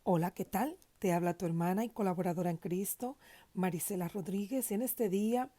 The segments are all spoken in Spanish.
Hola, ¿qué tal? Te habla tu hermana y colaboradora en Cristo, Marisela Rodríguez, y en este día,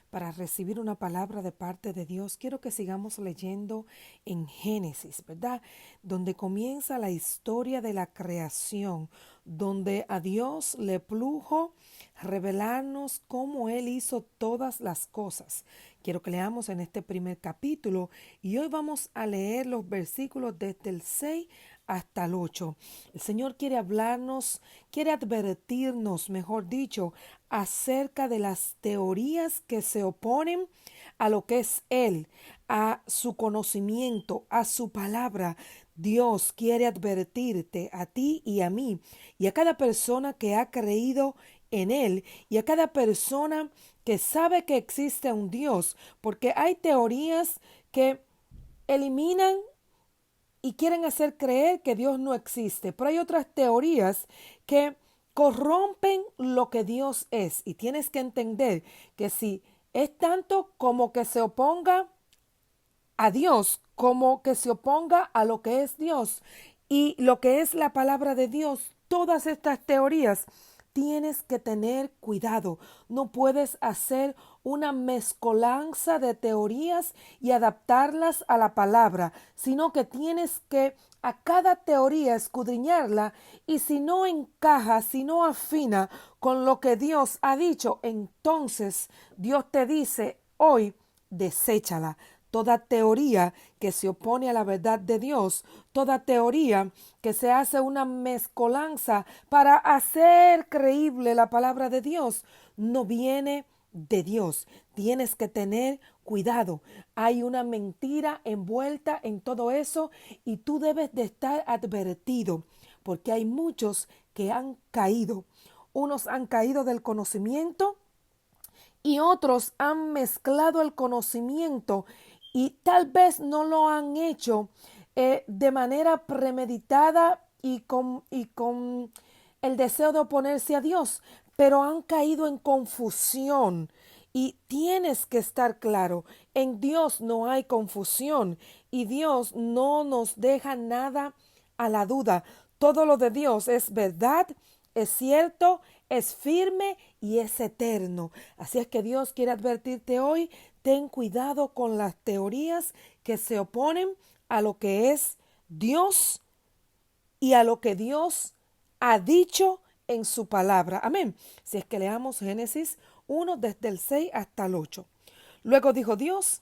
para recibir una palabra de parte de Dios, quiero que sigamos leyendo en Génesis, ¿verdad? Donde comienza la historia de la creación, donde a Dios le plujo revelarnos cómo Él hizo todas las cosas. Quiero que leamos en este primer capítulo y hoy vamos a leer los versículos desde el 6 hasta el 8. El Señor quiere hablarnos, quiere advertirnos, mejor dicho, acerca de las teorías que se oponen a lo que es Él, a su conocimiento, a su palabra. Dios quiere advertirte a ti y a mí y a cada persona que ha creído en Él y a cada persona que sabe que existe un Dios, porque hay teorías que eliminan y quieren hacer creer que Dios no existe. Pero hay otras teorías que corrompen lo que Dios es. Y tienes que entender que si es tanto como que se oponga a Dios, como que se oponga a lo que es Dios y lo que es la palabra de Dios, todas estas teorías, tienes que tener cuidado. No puedes hacer una mezcolanza de teorías y adaptarlas a la palabra, sino que tienes que a cada teoría escudriñarla y si no encaja, si no afina con lo que Dios ha dicho, entonces Dios te dice hoy, deséchala. Toda teoría que se opone a la verdad de Dios, toda teoría que se hace una mezcolanza para hacer creíble la palabra de Dios, no viene de Dios. Tienes que tener cuidado. Hay una mentira envuelta en todo eso y tú debes de estar advertido porque hay muchos que han caído. Unos han caído del conocimiento y otros han mezclado el conocimiento y tal vez no lo han hecho de manera premeditada y con el deseo de oponerse a Dios, pero han caído en confusión. Y tienes que estar claro, en Dios no hay confusión y Dios no nos deja nada a la duda. Todo lo de Dios es verdad, es cierto, es firme y es eterno. Así es que Dios quiere advertirte hoy, ten cuidado con las teorías que se oponen a lo que es Dios y a lo que Dios ha dicho en su palabra. Amén. Si es que leamos Génesis 1 desde el 6 hasta el 8. Luego dijo Dios,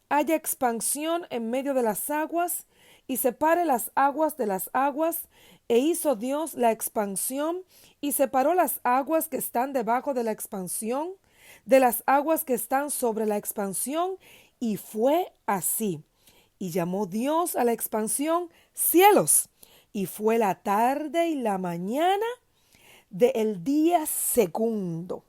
haya expansión en medio de las aguas y separe las aguas de las aguas. E hizo Dios la expansión y separó las aguas que están debajo de la expansión de las aguas que están sobre la expansión. Y fue así. Y llamó Dios a la expansión cielos. Y fue la tarde y la mañana del día segundo.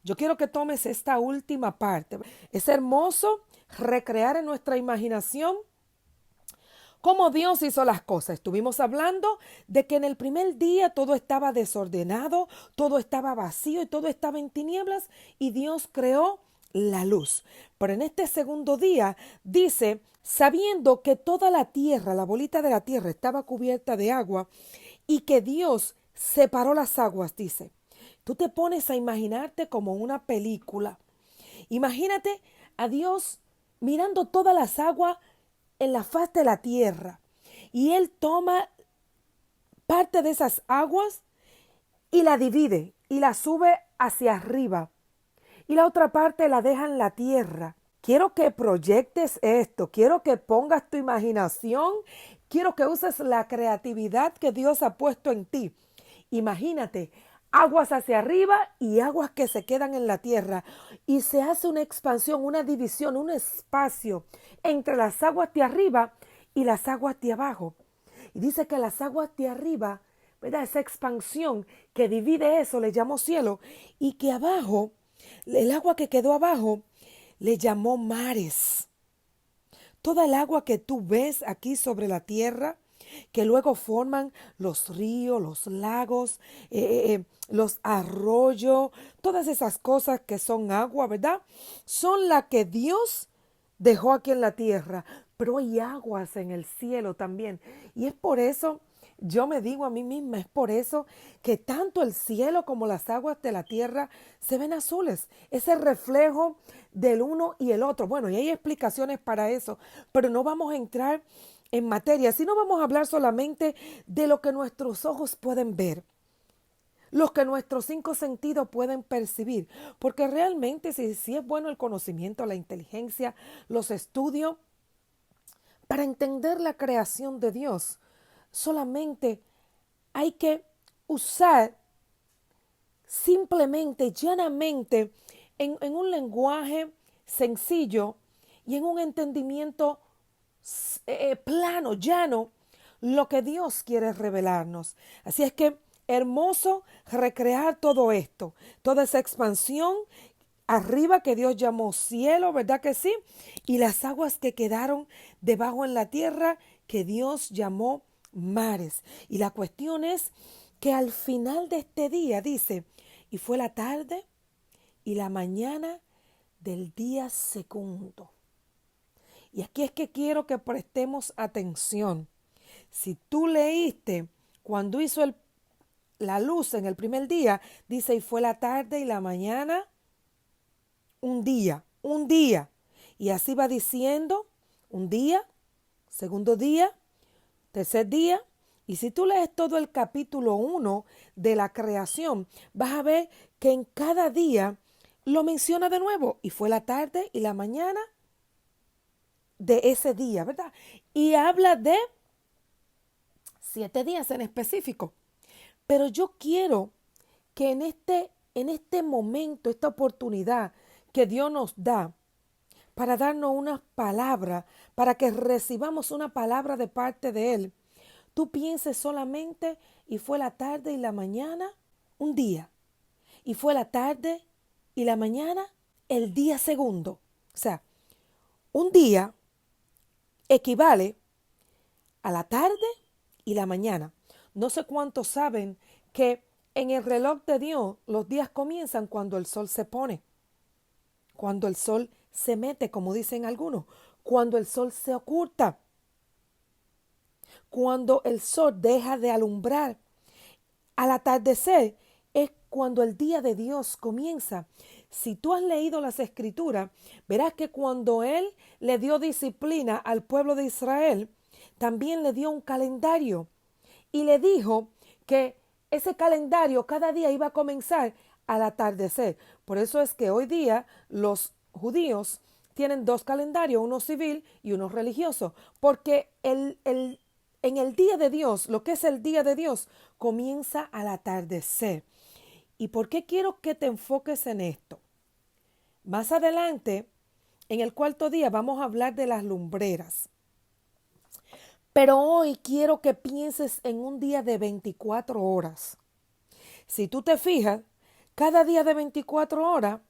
Yo quiero que tomes esta última parte. Es hermoso recrear en nuestra imaginación cómo Dios hizo las cosas. Estuvimos hablando de que en el primer día todo estaba desordenado, todo estaba vacío y todo estaba en tinieblas y Dios creó la luz. Pero en este segundo día dice, sabiendo que toda la tierra, la bolita de la tierra estaba cubierta de agua y que Dios separó las aguas, dice. Tú te pones a imaginarte como una película. Imagínate a Dios mirando todas las aguas en la faz de la tierra. Y Él toma parte de esas aguas y la divide y la sube hacia arriba. Y la otra parte la deja en la tierra. Quiero que proyectes esto, quiero que pongas tu imaginación, quiero que uses la creatividad que Dios ha puesto en ti. Imagínate, aguas hacia arriba y aguas que se quedan en la tierra. Y se hace una expansión, una división, un espacio entre las aguas de arriba y las aguas de abajo. Y dice que las aguas de arriba, ¿verdad? Esa expansión que divide eso le llamó cielo y que abajo, el agua que quedó abajo, le llamó mares. Toda el agua que tú ves aquí sobre la tierra, que luego forman los ríos, los lagos, los arroyos, todas esas cosas que son agua, ¿verdad? Son las que Dios dejó aquí en la tierra, pero hay aguas en el cielo también. Y es por eso Yo me digo a mí misma, es por eso que tanto el cielo como las aguas de la tierra se ven azules. Ese reflejo del uno y el otro. Bueno, y hay explicaciones para eso, pero no vamos a entrar en materia, sino vamos a hablar solamente de lo que nuestros ojos pueden ver, los que nuestros cinco sentidos pueden percibir. Porque realmente si es bueno el conocimiento, la inteligencia, los estudios, para entender la creación de Dios, solamente hay que usar simplemente, llanamente, en un lenguaje sencillo y en un entendimiento plano, llano, lo que Dios quiere revelarnos. Así es que hermoso recrear todo esto, toda esa expansión arriba que Dios llamó cielo, ¿verdad que sí? Y las aguas que quedaron debajo en la tierra que Dios llamó mares. Y la cuestión es que al final de este día dice, y fue la tarde y la mañana del día segundo. Y aquí es que quiero que prestemos atención. Si tú leíste cuando hizo la luz en el primer día, dice, y fue la tarde y la mañana, un día, un día. Y así va diciendo, un día, segundo día, tercer día. Y si tú lees todo el capítulo 1 de la creación, vas a ver que en cada día lo menciona de nuevo. Y fue la tarde y la mañana de ese día, ¿verdad? Y habla de 7 días en específico. Pero yo quiero que en este momento, esta oportunidad que Dios nos da para darnos una palabra, para que recibamos una palabra de parte de Él, tú pienses solamente, y fue la tarde y la mañana, un día. Y fue la tarde y la mañana, el día segundo. O sea, un día equivale a la tarde y la mañana. No sé cuántos saben que en el reloj de Dios los días comienzan cuando el sol se pone, cuando el sol se mete, como dicen algunos, cuando el sol se oculta, cuando el sol deja de alumbrar. Al atardecer es cuando el día de Dios comienza. Si tú has leído las escrituras, verás que cuando Él le dio disciplina al pueblo de Israel, también le dio un calendario y le dijo que ese calendario cada día iba a comenzar al atardecer. Por eso es que hoy día los judíos tienen dos calendarios, uno civil y uno religioso, porque en el día de Dios, lo que es el día de Dios, comienza al atardecer. ¿Y por qué quiero que te enfoques en esto? Más adelante, en el cuarto día, vamos a hablar de las lumbreras. Pero hoy quiero que pienses en un día de 24 horas. Si tú te fijas, cada día de 24 horas,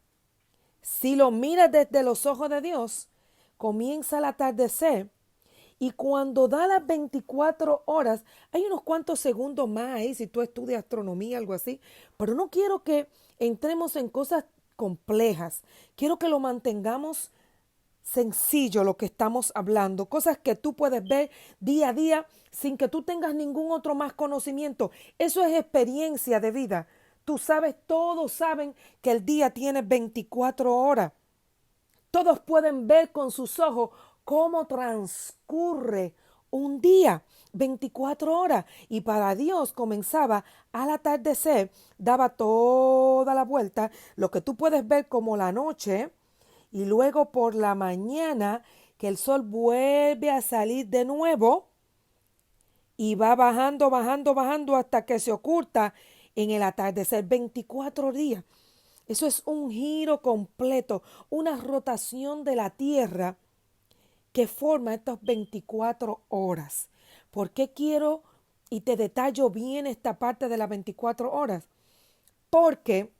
si lo miras desde los ojos de Dios, comienza el atardecer. Y cuando da las 24 horas, hay unos cuantos segundos más ahí, si tú estudias astronomía, algo así. Pero no quiero que entremos en cosas complejas. Quiero que lo mantengamos sencillo lo que estamos hablando, cosas que tú puedes ver día a día sin que tú tengas ningún otro más conocimiento. Eso es experiencia de vida. Tú sabes, todos saben que el día tiene 24 horas. Todos pueden ver con sus ojos cómo transcurre un día, 24 horas. Y para Dios comenzaba al atardecer, daba toda la vuelta, lo que tú puedes ver como la noche, y luego por la mañana que el sol vuelve a salir de nuevo y va bajando, bajando, bajando hasta que se oculta en el atardecer. 24 días. Eso es un giro completo, una rotación de la tierra que forma estas 24 horas. ¿Por qué quiero y te detallo bien esta parte de las 24 horas? Porque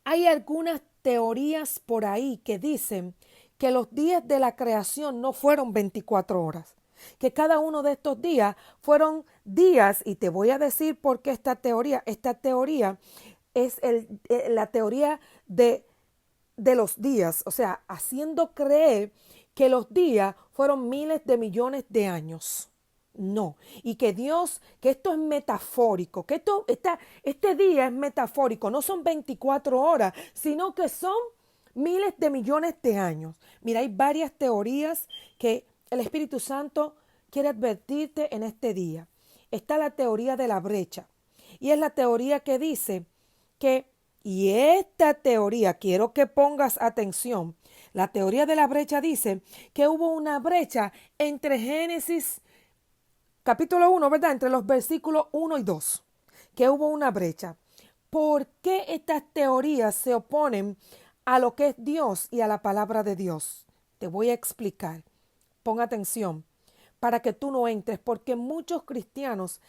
hay algunas teorías por ahí que dicen que los días de la creación no fueron 24 horas, que cada uno de estos días fueron días, y te voy a decir por qué esta teoría es la teoría de los días, o sea, haciendo creer que los días fueron miles de millones de años. No, y que Dios, que esto es metafórico, que este día es metafórico, no son 24 horas, sino que son miles de millones de años. Mira, hay varias teorías que el Espíritu Santo quiere advertirte en este día. Está la teoría de la brecha, y es la teoría que dice que, y esta teoría, quiero que pongas atención, la teoría de la brecha dice que hubo una brecha entre Génesis capítulo 1, ¿verdad? Entre los versículos 1 y 2, que hubo una brecha. ¿Por qué estas teorías se oponen a lo que es Dios y a la palabra de Dios? Te voy a explicar. Pon atención para que tú no entres, porque muchos cristianos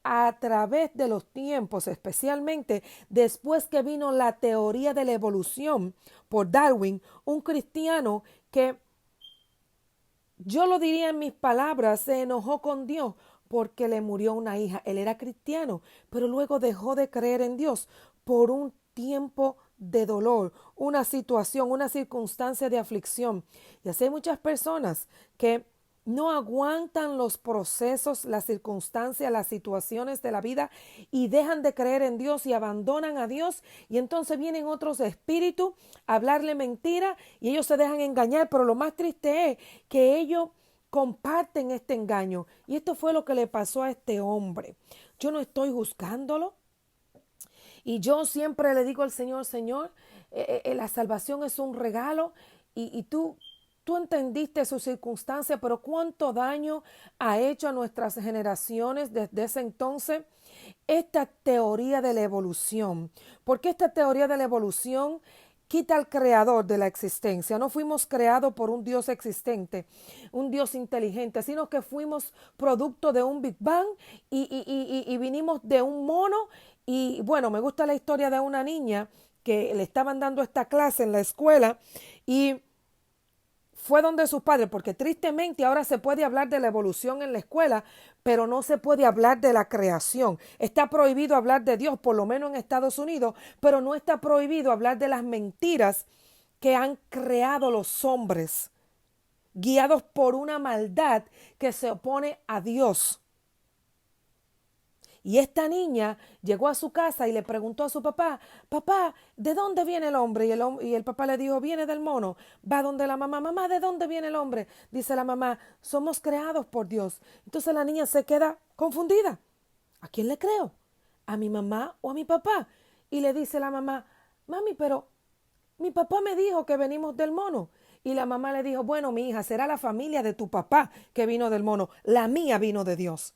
a través de los tiempos, especialmente después que vino la teoría de la evolución por Darwin, un cristiano que, yo lo diría en mis palabras, se enojó con Dios porque le murió una hija. Él era cristiano, pero luego dejó de creer en Dios por un tiempo de dolor, una situación, una circunstancia de aflicción. Y así hay muchas personas que no aguantan los procesos, las circunstancias, las situaciones de la vida y dejan de creer en Dios y abandonan a Dios, y entonces vienen otros espíritus a hablarle mentira y ellos se dejan engañar. Pero lo más triste es que ellos comparten este engaño, y esto fue lo que le pasó a este hombre. Yo no estoy juzgándolo, y yo siempre le digo al Señor, Señor, la salvación es un regalo, y tú entendiste su circunstancia, pero cuánto daño ha hecho a nuestras generaciones desde ese entonces esta teoría de la evolución. Porque esta teoría de la evolución quita al creador de la existencia. No fuimos creados por un Dios existente, un Dios inteligente, sino que fuimos producto de un Big Bang, y vinimos de un mono. Y bueno, me gusta la historia de una niña que le estaban dando esta clase en la escuela, y fue donde sus padres, porque tristemente ahora se puede hablar de la evolución en la escuela, pero no se puede hablar de la creación. Está prohibido hablar de Dios, por lo menos en Estados Unidos, pero no está prohibido hablar de las mentiras que han creado los hombres, guiados por una maldad que se opone a Dios. Y esta niña llegó a su casa y le preguntó a su papá, papá, ¿de dónde viene el hombre? Y el papá le dijo, viene del mono. Va donde la mamá, mamá, ¿de dónde viene el hombre? Dice la mamá, somos creados por Dios. Entonces la niña se queda confundida. ¿A quién le creo? ¿A mi mamá o a mi papá? Y le dice la mamá, mami, pero mi papá me dijo que venimos del mono. Y la mamá le dijo, bueno, mi hija, será la familia de tu papá que vino del mono. La mía vino de Dios.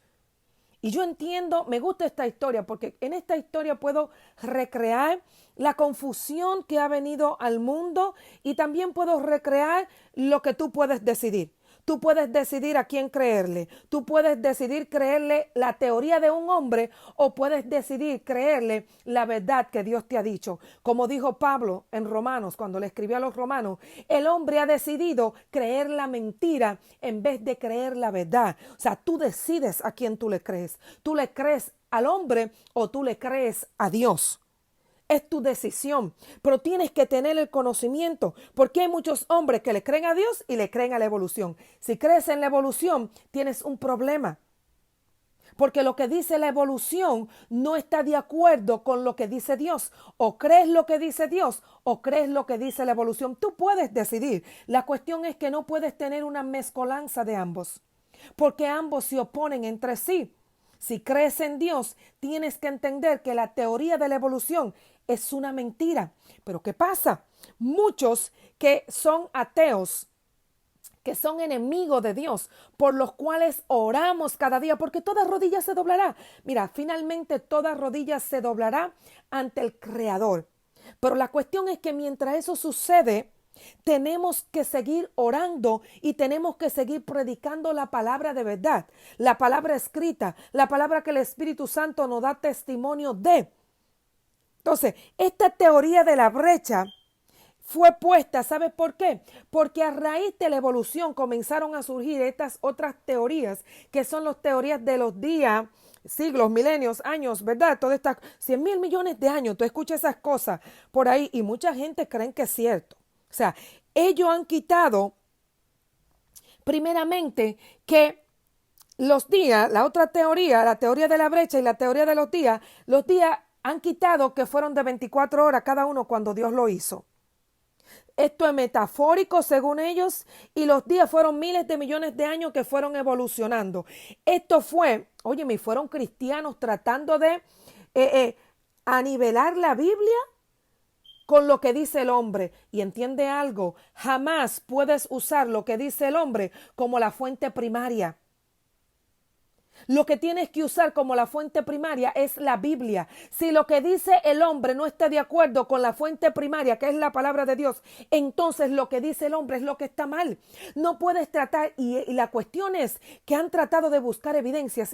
Y yo entiendo, me gusta esta historia, porque en esta historia puedo recrear la confusión que ha venido al mundo, y también puedo recrear lo que tú puedes decidir. Tú puedes decidir a quién creerle. Tú puedes decidir creerle la teoría de un hombre, o puedes decidir creerle la verdad que Dios te ha dicho. Como dijo Pablo en Romanos, cuando le escribió a los romanos, el hombre ha decidido creer la mentira en vez de creer la verdad. O sea, tú decides a quién tú le crees. ¿Tú le crees al hombre o tú le crees a Dios? Es tu decisión, pero tienes que tener el conocimiento, porque hay muchos hombres que le creen a Dios y le creen a la evolución. Si crees en la evolución, tienes un problema, porque lo que dice la evolución no está de acuerdo con lo que dice Dios. O crees lo que dice Dios o crees lo que dice la evolución. Tú puedes decidir. La cuestión es que no puedes tener una mezcolanza de ambos, porque ambos se oponen entre sí. Si crees en Dios, tienes que entender que la teoría de la evolución es una mentira. Pero ¿qué pasa? Muchos que son ateos, que son enemigos de Dios, por los cuales oramos cada día, porque toda rodilla se doblará. Mira, finalmente toda rodilla se doblará ante el Creador. Pero la cuestión es que mientras eso sucede, tenemos que seguir orando y tenemos que seguir predicando la palabra de verdad, la palabra escrita, la palabra que el Espíritu Santo nos da testimonio de. Entonces, esta teoría de la brecha fue puesta, ¿sabes por qué? Porque a raíz de la evolución comenzaron a surgir estas otras teorías, que son las teorías de los días, siglos, milenios, años, ¿verdad? Todas estas 100,000 millones de años. Tú escuchas esas cosas por ahí y mucha gente cree que es cierto. O sea, ellos han quitado primeramente que los días, la otra teoría, la teoría de la brecha y la teoría de los días han quitado que fueron de 24 horas cada uno cuando Dios lo hizo. Esto es metafórico según ellos y los días fueron miles de millones de años que fueron evolucionando. Esto fue, óyeme, fueron cristianos tratando de anivelar la Biblia con lo que dice el hombre. Y entiende algo, jamás puedes usar lo que dice el hombre como la fuente primaria. Lo que tienes que usar como la fuente primaria es la Biblia. Si lo que dice el hombre no está de acuerdo con la fuente primaria, que es la palabra de Dios, entonces lo que dice el hombre es lo que está mal. No puedes tratar, y la cuestión es que han tratado de buscar evidencias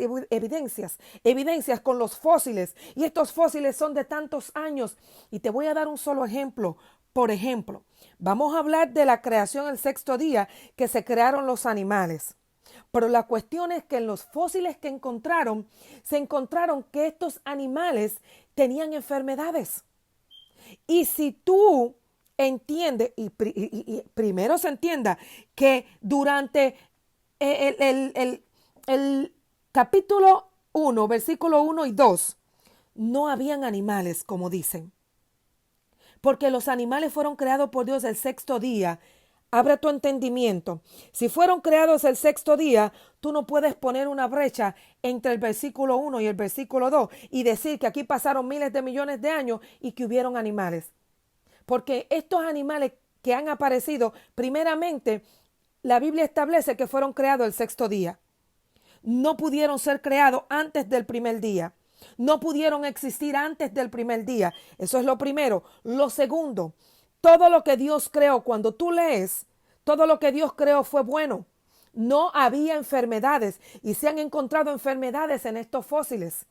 con los fósiles. Y estos fósiles son de tantos años. Y te voy a dar un solo ejemplo. Por ejemplo, vamos a hablar de la creación el sexto día que se crearon los animales. Pero la cuestión es que en los fósiles que encontraron, se encontraron que estos animales tenían enfermedades. Y si tú entiendes, y primero se entienda que durante el capítulo 1, versículo 1 y 2, no habían animales, como dicen. Porque los animales fueron creados por Dios el sexto día. Abre tu entendimiento. Si fueron creados el sexto día, tú no puedes poner una brecha entre el versículo 1 y el versículo 2 y decir que aquí pasaron miles de millones de años y que hubieron animales. Porque estos animales que han aparecido, primeramente, la Biblia establece que fueron creados el sexto día. No pudieron ser creados antes del primer día. No pudieron existir antes del primer día. Eso es lo primero. Lo segundo, todo lo que Dios creó, cuando tú lees, todo lo que Dios creó fue bueno. No había enfermedades y se han encontrado enfermedades en estos fósiles.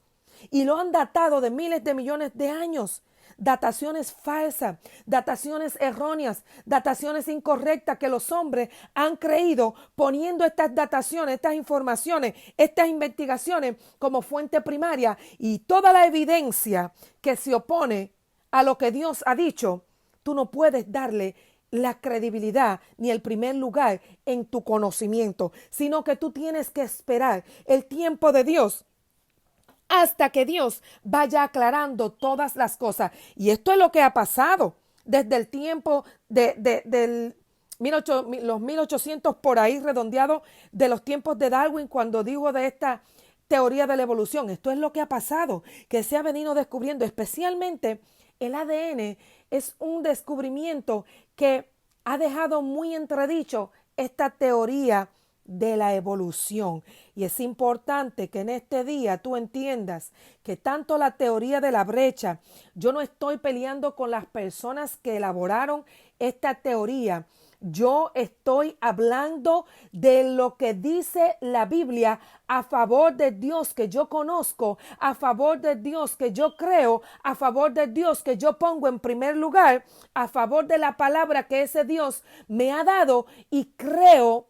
Y lo han datado de miles de millones de años. Dataciones falsas, dataciones erróneas, dataciones incorrectas que los hombres han creído poniendo estas dataciones, estas informaciones, estas investigaciones como fuente primaria y toda la evidencia que se opone a lo que Dios ha dicho. Tú no puedes darle la credibilidad ni el primer lugar en tu conocimiento, sino que tú tienes que esperar el tiempo de Dios hasta que Dios vaya aclarando todas las cosas. Y esto es lo que ha pasado desde el tiempo del los 1800 por ahí redondeado de los tiempos de Darwin cuando dijo de esta teoría de la evolución. Esto es lo que ha pasado, que se ha venido descubriendo, especialmente el ADN es un descubrimiento que ha dejado muy entredicho esta teoría de la evolución. Y es importante que en este día tú entiendas que tanto la teoría de la brecha, yo no estoy peleando con las personas que elaboraron esta teoría. Yo estoy hablando de lo que dice la Biblia a favor de Dios que yo conozco, a favor de Dios que yo creo, a favor de Dios que yo pongo en primer lugar, a favor de la palabra que ese Dios me ha dado y creo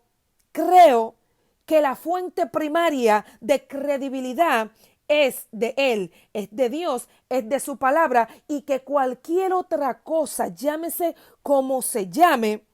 que la fuente primaria de credibilidad es de Él, es de Dios, es de su palabra y que cualquier otra cosa, llámese como se llame,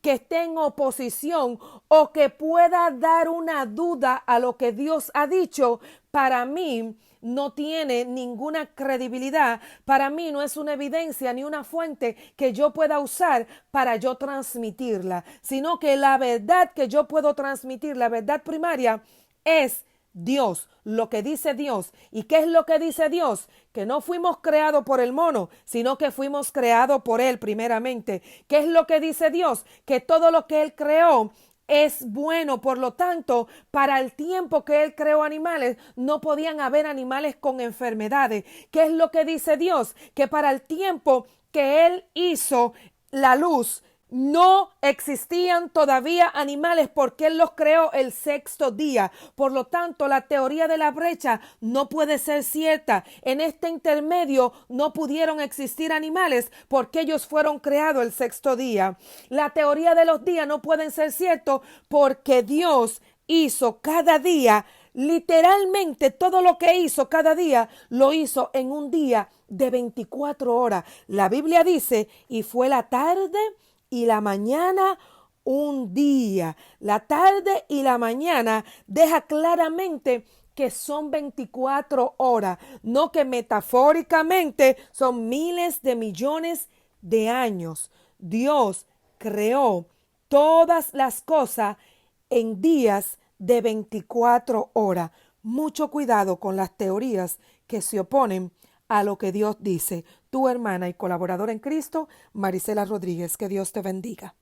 que esté en oposición o que pueda dar una duda a lo que Dios ha dicho, para mí no tiene ninguna credibilidad, para mí no es una evidencia ni una fuente que yo pueda usar para yo transmitirla, sino que la verdad que yo puedo transmitir, la verdad primaria, es Dios, lo que dice Dios. ¿Y qué es lo que dice Dios? Que no fuimos creados por el mono, sino que fuimos creados por Él primeramente. ¿Qué es lo que dice Dios? Que todo lo que Él creó es bueno, por lo tanto, para el tiempo que Él creó animales, no podían haber animales con enfermedades. ¿Qué es lo que dice Dios? Que para el tiempo que Él hizo la luz, no existían todavía animales porque Él los creó el sexto día. Por lo tanto, la teoría de la brecha no puede ser cierta. En este intermedio no pudieron existir animales porque ellos fueron creados el sexto día. La teoría de los días no pueden ser ciertos porque Dios hizo cada día, literalmente todo lo que hizo cada día, lo hizo en un día de 24 horas. La Biblia dice, y fue la tarde y la mañana un día. La tarde y la mañana deja claramente que son 24 horas, no que metafóricamente son miles de millones de años. Dios creó todas las cosas en días de 24 horas. Mucho cuidado con las teorías que se oponen a lo que Dios dice. Tu hermana y colaboradora en Cristo, Marisela Rodríguez, que Dios te bendiga.